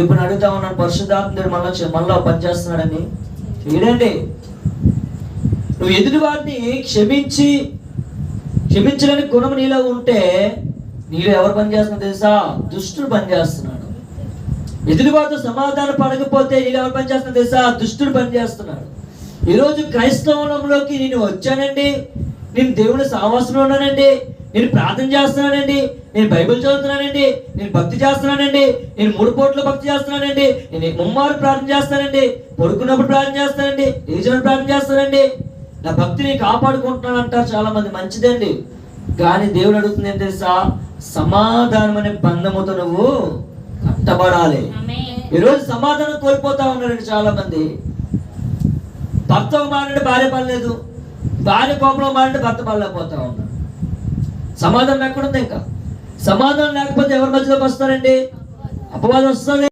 ఇప్పుడు అడుగుతా ఉన్నాను, పరిశుద్ధాత్ముడు మనలో పనిచేస్తున్నాడని? చేయడండి. నువ్వు ఎదుటి వారిని క్షమించడానికి గుణం నీలో ఉంటే నీలో ఎవరు పనిచేస్తున్నాడు తెలుసా? దుష్టుడు పనిచేస్తున్నాడు. ఎదుటి వారితో సమాధానం పడకపోతే నీలో ఎవరు పనిచేస్తున్నాడు తెలుసా? దుష్టుడు పనిచేస్తున్నాడు. ఈరోజు క్రైస్తవంలోకి నేను వచ్చానండి, నేను దేవుని సహవాసంలో ఉన్నానండి, నేను ప్రార్థన చేస్తున్నానండి, నేను బైబిల్ చదువుతున్నానండి, నేను భక్తి చేస్తున్నానండి, నేను 3 పూట్ల భక్తి చేస్తున్నానండి, నేను ముమ్మారు ప్రార్థన చేస్తానండి, పడుకున్నప్పుడు ప్రార్థన చేస్తానండి, లేచినప్పుడు ప్రార్థన చేస్తానండి, నా భక్తిని కాపాడుకుంటున్నాను అంటారు చాలా మంది. మంచిదండి. కానీ దేవుడు అడుగుతుంది ఏం తెలుసా? సమాధానం అనే బంధముతో నువ్వు కట్టబడాలి. ఈరోజు సమాధానం కోల్పోతా ఉన్నారండి చాలా మంది. భర్త మాట్లాడి భార్య పడలేదు, భార్య కోపంలో మాట్లాడి భర్త పడలేకపోతా ఉన్నాడు. సమాధానం ఎక్కడుంది? ఇంకా సమాధానం లేకపోతే ఎవరి మధ్యలోకి వస్తారండి? అపవాదం వస్తుంది.